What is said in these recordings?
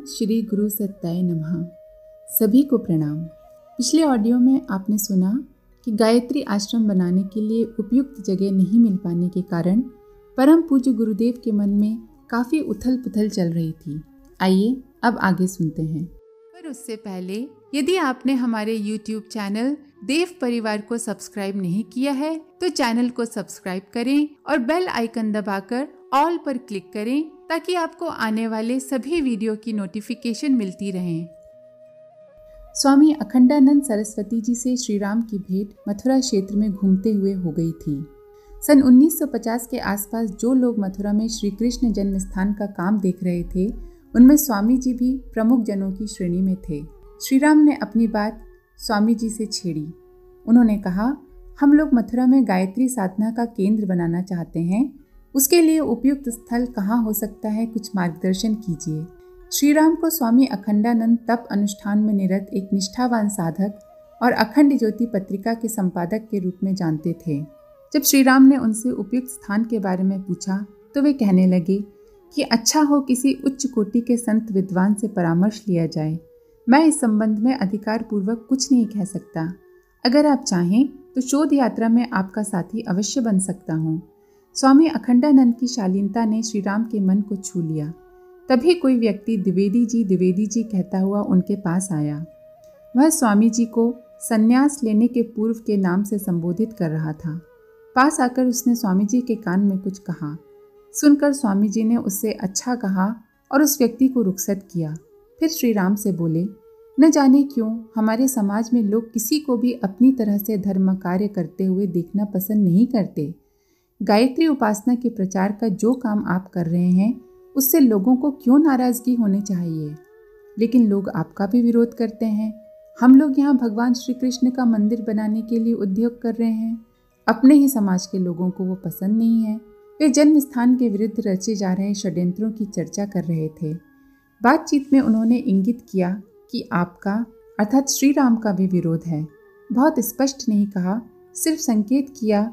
श्री गुरु सत्ताय नमः। सभी को प्रणाम। पिछले ऑडियो में आपने सुना कि गायत्री आश्रम बनाने के लिए उपयुक्त जगह नहीं मिल पाने के कारण परम पूज्य गुरुदेव के मन में काफ़ी उथल पुथल चल रही थी। आइए अब आगे सुनते हैं। पर उससे पहले यदि आपने हमारे YouTube चैनल देव परिवार को सब्सक्राइब नहीं किया है तो चैनल को सब्सक्राइब करें और बेल आइकन दबाकर ऑल पर क्लिक करें ताकि आपको आने वाले सभी वीडियो की नोटिफिकेशन मिलती रहे। स्वामी अखंडानंद सरस्वती जी से श्री राम की भेंट मथुरा क्षेत्र में घूमते हुए हो गई थी। सन 1950 के आसपास जो लोग मथुरा में श्री कृष्ण जन्म स्थान का काम देख रहे थे उनमें स्वामी जी भी प्रमुख जनों की श्रेणी में थे। श्री राम ने अपनी बात स्वामी जी से छेड़ी। उन्होंने कहा, हम लोग मथुरा में गायत्री साधना का केंद्र बनाना चाहते हैं, उसके लिए उपयुक्त स्थल कहाँ हो सकता है, कुछ मार्गदर्शन कीजिए। श्री राम को स्वामी अखंडानंद तप अनुष्ठान में निरत एक निष्ठावान साधक और अखंड ज्योति पत्रिका के संपादक के रूप में जानते थे। जब श्री राम ने उनसे उपयुक्त स्थान के बारे में पूछा तो वे कहने लगे कि अच्छा हो किसी उच्च कोटि के संत विद्वान से परामर्श लिया जाए। मैं इस संबंध में अधिकार पूर्वक कुछ नहीं कह सकता। अगर आप चाहें तो शोध यात्रा में आपका साथी अवश्य बन सकता हूँ। स्वामी अखंडानंद की शालीनता ने श्री राम के मन को छू लिया। तभी कोई व्यक्ति द्विवेदी जी कहता हुआ उनके पास आया। वह स्वामी जी को संन्यास लेने के पूर्व के नाम से संबोधित कर रहा था। पास आकर उसने स्वामी जी के कान में कुछ कहा। सुनकर स्वामी जी ने उससे अच्छा कहा और उस व्यक्ति को रुखसत किया। फिर श्री राम से बोले, न जाने क्यों हमारे समाज में लोग किसी को भी अपनी तरह से धर्म कार्य करते हुए देखना पसंद नहीं करते। गायत्री उपासना के प्रचार का जो काम आप कर रहे हैं उससे लोगों को क्यों नाराजगी होनी चाहिए, लेकिन लोग आपका भी विरोध करते हैं। हम लोग यहाँ भगवान श्री कृष्ण का मंदिर बनाने के लिए उद्योग कर रहे हैं। अपने ही समाज के लोगों को वो पसंद नहीं है। वे जन्म स्थान के विरुद्ध रचे जा रहे षड्यंत्रों की चर्चा कर रहे थे। बातचीत में उन्होंने इंगित किया कि आपका अर्थात श्री राम का भी विरोध है। बहुत स्पष्ट नहीं कहा, सिर्फ संकेत किया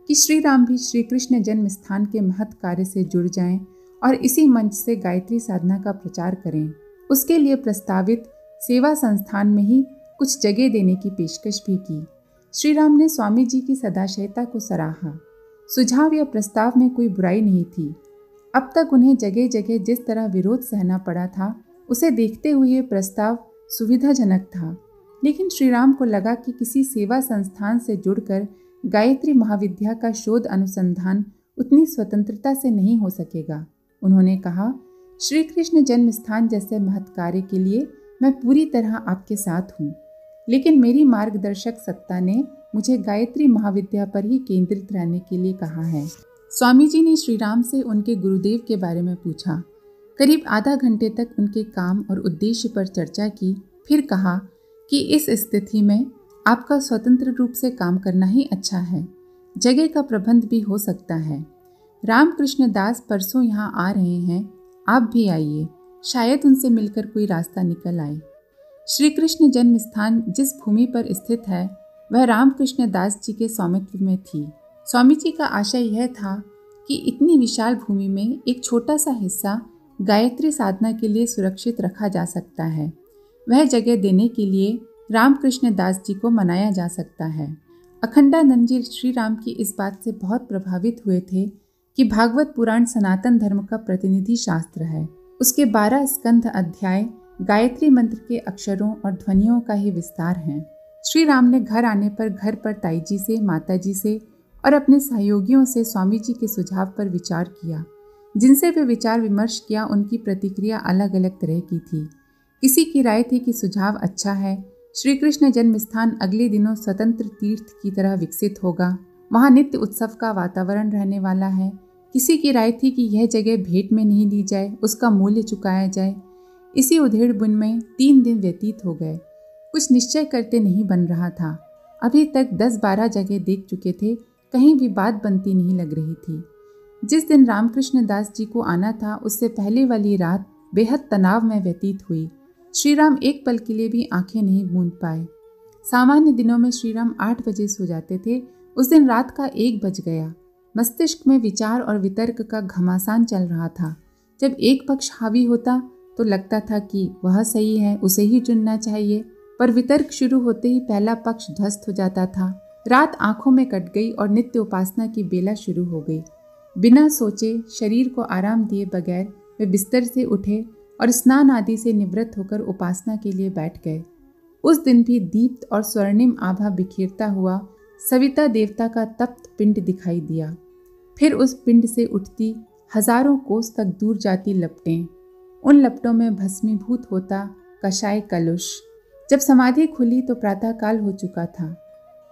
कि श्री राम भी श्री कृष्ण जन्म स्थान के महत् कार्य से जुड़ जाएं और इसी मंच से गायत्री साधना का प्रचार करें। उसके लिए प्रस्तावित सेवा संस्थान में ही कुछ जगह देने की पेशकश भी की। श्री राम ने स्वामी जी की सदाशयता को सराहा। सुझाव या प्रस्ताव में कोई बुराई नहीं थी। अब तक उन्हें जगह जगह जिस तरह विरोध सहना पड़ा था उसे देखते हुए ये प्रस्ताव सुविधाजनक था, लेकिन श्री राम को लगा कि किसी सेवा संस्थान से जुड़कर गायत्री महाविद्या का शोध अनुसंधान उतनी स्वतंत्रता से नहीं हो सकेगा। उन्होंने कहा, श्री कृष्ण जन्म स्थान जैसे महत् कार्य के लिए मैं पूरी तरह आपके साथ हूँ, लेकिन मेरी मार्गदर्शक सत्ता ने मुझे गायत्री महाविद्या पर ही केंद्रित रहने के लिए कहा है। स्वामी जी ने श्री राम से उनके गुरुदेव के बारे में पूछा। करीब आधा घंटे तक उनके काम और उद्देश्य पर चर्चा की। फिर कहा कि इस स्थिति में आपका स्वतंत्र रूप से काम करना ही अच्छा है। जगह का प्रबंध भी हो सकता है। रामकृष्ण दास परसों यहाँ आ रहे हैं, आप भी आइए, शायद उनसे मिलकर कोई रास्ता निकल आए। श्री कृष्ण जन्म स्थान जिस भूमि पर स्थित है वह रामकृष्ण दास जी के स्वामित्व में थी। स्वामी जी का आशय यह था कि इतनी विशाल भूमि में एक छोटा सा हिस्सा गायत्री साधना के लिए सुरक्षित रखा जा सकता है। वह जगह देने के लिए रामकृष्ण दास जी को मनाया जा सकता है। अखंडानंद जी श्री राम की इस बात से बहुत प्रभावित हुए थे कि भागवत पुराण सनातन धर्म का प्रतिनिधि शास्त्र है। उसके 12 स्कंध अध्याय गायत्री मंत्र के अक्षरों और ध्वनियों का ही विस्तार है। श्री राम ने घर आने पर घर पर ताई जी से, माता जी से और अपने सहयोगियों से स्वामी जी के सुझाव पर विचार किया। जिनसे वे विचार विमर्श किया उनकी प्रतिक्रिया अलग अलग तरह की थी। किसी की राय थी कि सुझाव अच्छा है, श्री कृष्ण जन्म स्थान अगले दिनों स्वतंत्र तीर्थ की तरह विकसित होगा, वहाँ नित्य उत्सव का वातावरण रहने वाला है। किसी की राय थी कि यह जगह भेंट में नहीं ली जाए, उसका मूल्य चुकाया जाए। इसी उधेड़-बुन में 3 दिन व्यतीत हो गए। कुछ निश्चय करते नहीं बन रहा था। अभी तक 10-12 जगह देख चुके थे, कहीं भी बात बनती नहीं लग रही थी। जिस दिन रामकृष्ण दास जी को आना था उससे पहले वाली रात बेहद तनाव में व्यतीत हुई। श्री राम एक पल के लिए भी आंखें नहीं मूंद पाए। सामान्य दिनों में श्री राम 8 बजे सो जाते थे। उस दिन रात का 1 बज गया। मस्तिष्क में विचार और वितर्क का घमासान चल रहा था। जब एक पक्ष हावी होता तो तो लगता था कि वह सही है, उसे ही चुनना चाहिए, पर वितर्क शुरू होते ही पहला पक्ष ध्वस्त हो जाता था। रात आंखों में कट गई और नित्य उपासना की बेला शुरू हो गई। बिना सोचे, शरीर को आराम दिए बगैर वे बिस्तर से उठे और स्नान आदि से निवृत्त होकर उपासना के लिए बैठ गए। उस दिन भी दीप्त और स्वर्णिम आभा बिखेरता हुआ सविता देवता का तप्त पिंड दिखाई दिया। फिर उस पिंड से उठती हजारों कोस तक दूर जाती लपटें, उन लपटों में भस्मीभूत होता कषाय कलुष। जब समाधि खुली तो प्रातःकाल हो चुका था।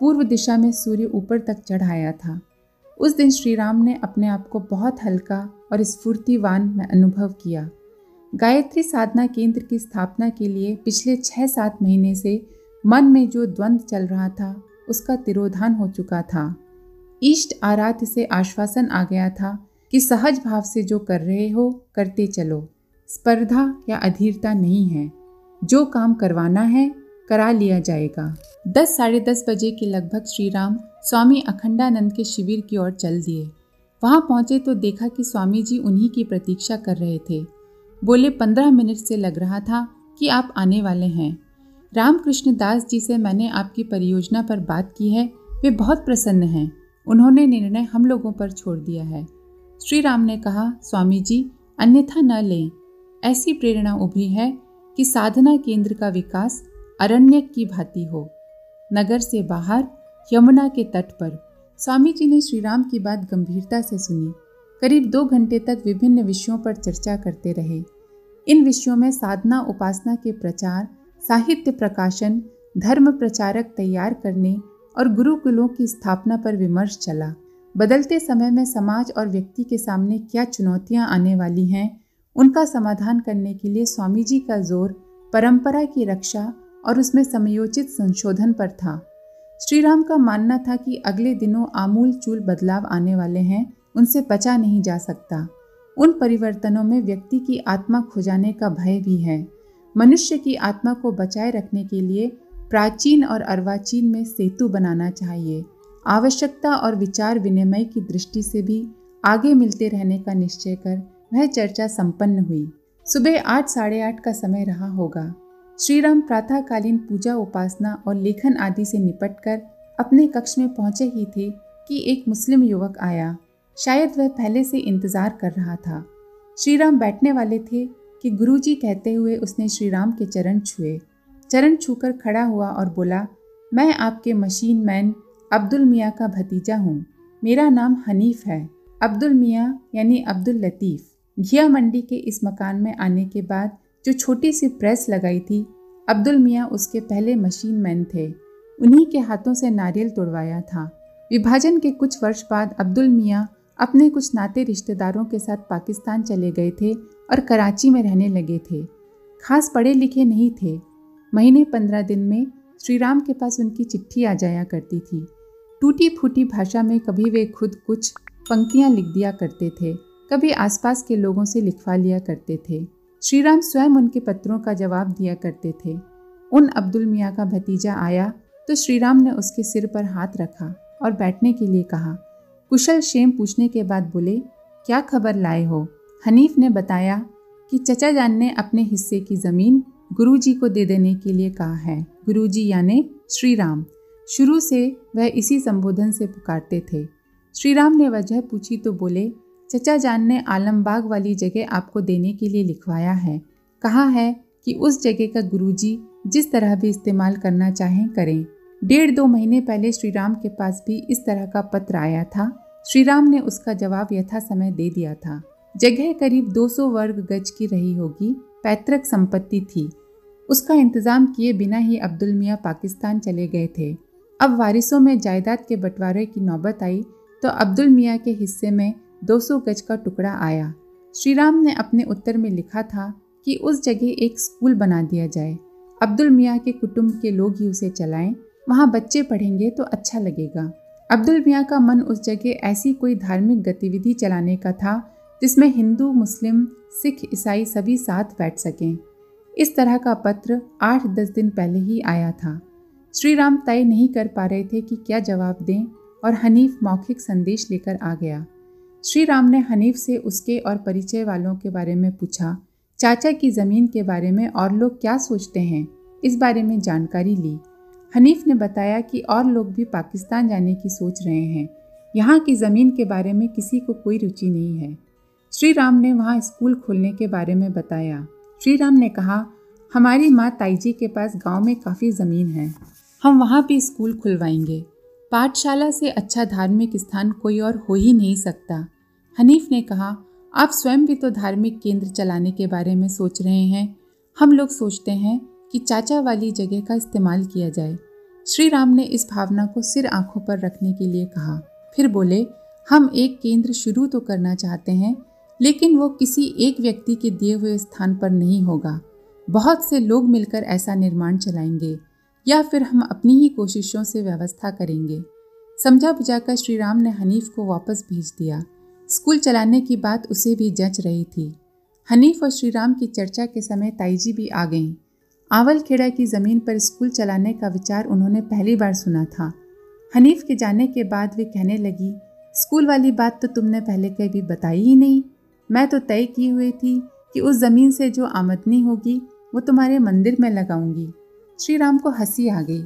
पूर्व दिशा में सूर्य ऊपर तक चढ़ आया था। उस दिन श्री राम ने अपने आप को बहुत हल्का और स्फूर्तिवान में अनुभव किया। गायत्री साधना केंद्र की स्थापना के लिए पिछले 6-7 महीने से मन में जो द्वंद्व चल रहा था उसका तिरोधान हो चुका था। इष्ट आराध्य से आश्वासन आ गया था कि सहज भाव से जो कर रहे हो करते चलो, स्पर्धा या अधीरता नहीं है, जो काम करवाना है करा लिया जाएगा। 10-10:30 बजे के लगभग श्री राम स्वामी अखंडानंद के शिविर की ओर चल दिए। वहां पहुंचे तो देखा कि स्वामी जी उन्हीं की प्रतीक्षा कर रहे थे। बोले, 15 मिनट से लग रहा था कि आप आने वाले हैं। रामकृष्ण दास जी से मैंने आपकी परियोजना पर बात की है, वे बहुत प्रसन्न हैं। उन्होंने निर्णय हम लोगों पर छोड़ दिया है। श्री राम ने कहा, स्वामी जी अन्यथा न लें। ऐसी प्रेरणा उभरी है कि साधना केंद्र का विकास अरण्यक की भांति हो, नगर से बाहर यमुना के तट पर। स्वामी जी ने श्री राम की बात गंभीरता से सुनी। करीब 2 घंटे तक विभिन्न विषयों पर चर्चा करते रहे। इन विषयों में साधना उपासना के प्रचार, साहित्य प्रकाशन, धर्म प्रचारक तैयार करने और गुरुकुलों की स्थापना पर विमर्श चला। बदलते समय में समाज और व्यक्ति के सामने क्या चुनौतियां आने वाली हैं, उनका समाधान करने के लिए स्वामी जी का जोर परंपरा की रक्षा और उसमें समयोचित संशोधन पर था। श्री राम का मानना था कि अगले दिनों आमूल चूल बदलाव आने वाले हैं, उनसे बचा नहीं जा सकता। उन परिवर्तनों में व्यक्ति की आत्मा खो जाने का भय भी है। मनुष्य की आत्मा को बचाए रखने के लिए प्राचीन और अर्वाचीन में सेतु बनाना चाहिए। आवश्यकता और विचार विनिमय की दृष्टि से भी आगे मिलते रहने का निश्चय कर वह चर्चा संपन्न हुई। सुबह 8-8:30 का समय रहा होगा। श्री राम प्रातःकालीन पूजा उपासना और लेखन आदि से निपटकर अपने कक्ष में पहुंचे ही थे कि एक मुस्लिम युवक आया। शायद वह पहले से इंतजार कर रहा था। श्री राम बैठने वाले थे कि गुरुजी कहते हुए उसने श्री राम के चरण छुए। चरण छूकर खड़ा हुआ और बोला, मैं आपके मशीन मैन अब्दुल मियाँ का भतीजा हूँ। मेरा नाम हनीफ है। अब्दुल मियाँ यानी अब्दुल लतीफ़। घिया मंडी के इस मकान में आने के बाद जो छोटी सी प्रेस लगाई थी, अब्दुल मियाँ उसके पहले मशीन मैन थे। उन्हीं के हाथों से नारियल तोड़वाया था। विभाजन के कुछ वर्ष बाद अब्दुल मियाँ अपने कुछ नाते रिश्तेदारों के साथ पाकिस्तान चले गए थे और कराची में रहने लगे थे। खास पढ़े लिखे नहीं थे। महीने 15 दिन में श्री राम के पास उनकी चिट्ठी आ जाया करती थी। टूटी फूटी भाषा में कभी वे खुद कुछ पंक्तियाँ लिख दिया करते थे, कभी आसपास के लोगों से लिखवा लिया करते थे। श्री राम स्वयं उनके पत्रों का जवाब दिया करते थे। उन अब्दुल मियाँ का भतीजा आया तो श्री राम ने उसके सिर पर हाथ रखा और बैठने के लिए कहा। कुशल क्षेम पूछने के बाद बोले, क्या खबर लाए हो? हनीफ ने बताया कि चचा जान ने अपने हिस्से की ज़मीन गुरुजी को दे देने के लिए कहा है। गुरुजी यानी श्री राम। शुरू से वह इसी संबोधन से पुकारते थे। श्री राम ने वजह पूछी तो बोले, चचा जान ने आलमबाग वाली जगह आपको देने के लिए लिखवाया है। कहा है कि उस जगह का गुरुजी जिस तरह भी इस्तेमाल करना चाहें करें। 1.5-2 महीने पहले श्री राम के पास भी इस तरह का पत्र आया था। श्री राम ने उसका जवाब यथा समय दे दिया था। जगह करीब 200 वर्ग गज की रही होगी, पैतृक संपत्ति थी। उसका इंतजाम किए बिना ही अब्दुल मियाँ पाकिस्तान चले गए थे। अब वारिसों में जायदाद के बंटवारे की नौबत आई तो अब्दुल मियाँ के हिस्से में 200 गज का टुकड़ा आया। श्री राम ने अपने उत्तर में लिखा था कि उस जगह एक स्कूल बना दिया जाए। अब्दुल मियाँ के कुटुंब के लोग ही उसे चलाएं, वहाँ बच्चे पढ़ेंगे तो अच्छा लगेगा। अब्दुल मियाँ का मन उस जगह ऐसी कोई धार्मिक गतिविधि चलाने का था जिसमें हिंदू, मुस्लिम, सिख, ईसाई सभी साथ बैठ सकें। इस तरह का पत्र 8-10 दिन पहले ही आया था। श्री राम तय नहीं कर पा रहे थे कि क्या जवाब दें और हनीफ मौखिक संदेश लेकर आ गया। श्री राम ने हनीफ से उसके और परिचय वालों के बारे में पूछा। चाचा की ज़मीन के बारे में और लोग क्या सोचते हैं, इस बारे में जानकारी ली। हनीफ ने बताया कि और लोग भी पाकिस्तान जाने की सोच रहे हैं। यहाँ की ज़मीन के बारे में किसी को कोई रुचि नहीं है। श्री राम ने वहाँ स्कूल खोलने के बारे में बताया। श्री राम ने कहा, हमारी माँ ताईजी के पास गांव में काफ़ी ज़मीन है, हम वहाँ भी स्कूल खुलवाएंगे। पाठशाला से अच्छा धार्मिक स्थान कोई और हो ही नहीं सकता। हनीफ ने कहा, आप स्वयं भी तो धार्मिक केंद्र चलाने के बारे में सोच रहे हैं। हम लोग सोचते हैं कि चाचा वाली जगह का इस्तेमाल किया जाए। श्री राम ने इस भावना को सिर आंखों पर रखने के लिए कहा। फिर बोले, हम एक केंद्र शुरू तो करना चाहते हैं, लेकिन वो किसी एक व्यक्ति के दिए हुए स्थान पर नहीं होगा। बहुत से लोग मिलकर ऐसा निर्माण चलाएंगे, या फिर हम अपनी ही कोशिशों से व्यवस्था करेंगे। समझा बुझाकर श्री राम ने हनीफ को वापस भेज दिया। स्कूल चलाने की बात उसे भी जच रही थी। हनीफ और श्री राम की चर्चा के समय ताईजी भी आ गईं। आवलखेड़ा की ज़मीन पर स्कूल चलाने का विचार उन्होंने पहली बार सुना था। हनीफ के जाने के बाद वे कहने लगी, स्कूल वाली बात तो तुमने पहले कभी बताई ही नहीं। मैं तो तय की हुई थी कि उस ज़मीन से जो आमदनी होगी वो तुम्हारे मंदिर में लगाऊंगी। श्री राम को हंसी आ गई।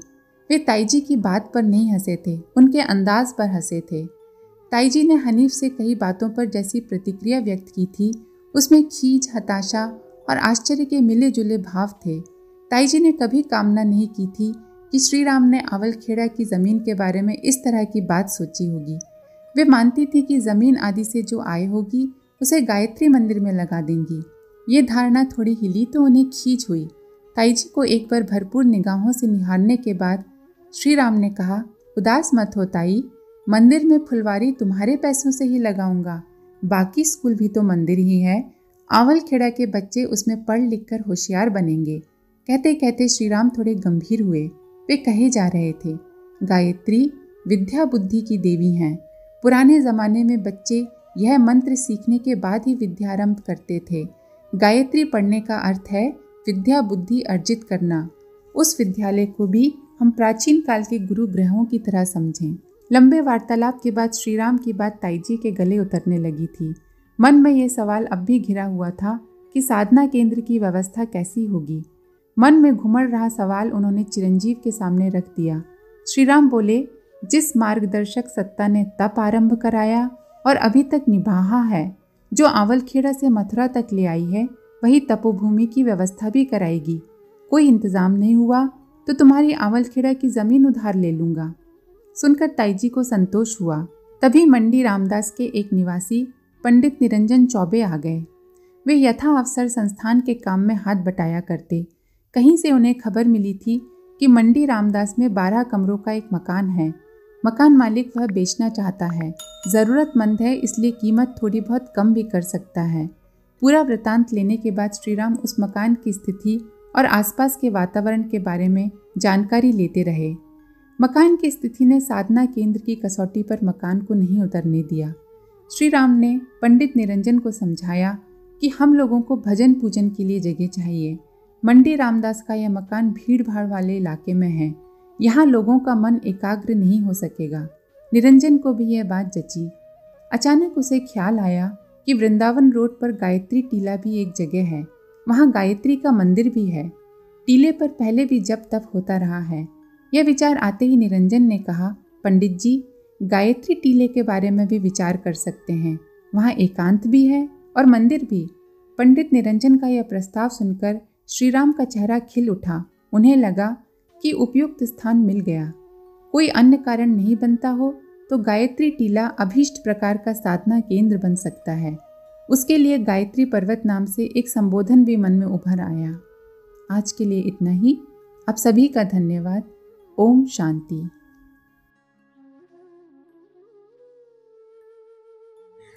वे ताईजी की बात पर नहीं हंसे थे, उनके अंदाज पर हंसे थे। ताईजी ने हनीफ से कई बातों पर जैसी प्रतिक्रिया व्यक्त की थी, उसमें खींच, हताशा और आश्चर्य के मिले जुले भाव थे। ताईजी ने कभी कामना नहीं की थी कि श्री राम ने आवलखेड़ा की ज़मीन के बारे में इस तरह की बात सोची होगी। वे मानती थी कि ज़मीन आदि से जो आय होगी उसे गायत्री मंदिर में लगा देंगी। ये धारणा थोड़ी हिली तो उन्हें खींच हुई। ताईजी को एक बार भरपूर निगाहों से निहारने के बाद श्री राम ने कहा, उदास मत हो ताई, मंदिर में फुलवारी तुम्हारे पैसों से ही लगाऊंगा। बाकी स्कूल भी तो मंदिर ही है। आवलखेड़ा के बच्चे उसमें पढ़ लिख कर होशियार बनेंगे। कहते कहते श्री राम थोड़े गंभीर हुए। वे कहे जा रहे थे, गायत्री विद्या बुद्धि की देवी हैं। पुराने ज़माने में बच्चे यह मंत्र सीखने के बाद ही विद्यारंभ करते थे। गायत्री पढ़ने का अर्थ है विद्या बुद्धि अर्जित करना। उस विद्यालय को भी हम प्राचीन काल के गुरु ग्रहों की तरह समझें। लंबे वार्तालाप के बाद श्री राम की बात ताईजी के गले उतरने लगी थी। मन में ये सवाल अब भी घिरा हुआ था कि साधना केंद्र की व्यवस्था कैसी होगी। मन में घुमड़ रहा सवाल उन्होंने चिरंजीव के सामने रख दिया। श्री राम बोले, जिस मार्गदर्शक सत्ता ने तप आरंभ कराया और अभी तक निभाहा है, जो आवलखेड़ा से मथुरा तक ले आई है, वही तपोभूमि की व्यवस्था भी कराएगी। कोई इंतजाम नहीं हुआ तो तुम्हारी आवलखेड़ा की ज़मीन उधार ले लूँगा। सुनकर ताईजी को संतोष हुआ। तभी मंडी रामदास के एक निवासी पंडित निरंजन चौबे आ गए। वे यथा अवसर संस्थान के काम में हाथ बटाया करते। कहीं से उन्हें खबर मिली थी कि मंडी रामदास में 12 कमरों का एक मकान है। मकान मालिक वह बेचना चाहता है, ज़रूरतमंद है, इसलिए कीमत थोड़ी बहुत कम भी कर सकता है। पूरा वृतांत लेने के बाद श्री राम उस मकान की स्थिति और आसपास के वातावरण के बारे में जानकारी लेते रहे। मकान की स्थिति ने साधना केंद्र की कसौटी पर मकान को नहीं उतरने दिया। श्री राम ने पंडित निरंजन को समझाया कि हम लोगों को भजन पूजन के लिए जगह चाहिए। मंडी रामदास का यह मकान भीड़ भाड़ वाले इलाके में है, यहाँ लोगों का मन एकाग्र नहीं हो सकेगा। निरंजन को भी यह बात जची। अचानक उसे ख्याल आया कि वृंदावन रोड पर गायत्री टीला भी एक जगह है, वहाँ गायत्री का मंदिर भी है। टीले पर पहले भी जप तप होता रहा है। यह विचार आते ही निरंजन ने कहा, पंडित जी, गायत्री टीले के बारे में भी विचार कर सकते हैं, वहाँ एकांत भी है और मंदिर भी। पंडित निरंजन का यह प्रस्ताव सुनकर श्री राम का चेहरा खिल उठा। उन्हें लगा कि उपयुक्त स्थान मिल गया। कोई अन्य कारण नहीं बनता हो तो गायत्री टीला अभीष्ट प्रकार का साधना केंद्र बन सकता है। उसके लिए गायत्री पर्वत नाम से एक संबोधन भी मन में उभर आया। आज के लिए इतना ही। आप सभी का धन्यवाद। ओम शांति।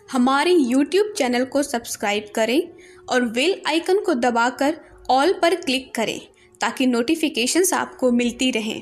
हमारे YouTube चैनल को सब्सक्राइब करें और बेल आइकन को दबाकर ऑल पर क्लिक करें ताकि नोटिफिकेशंस आपको मिलती रहें।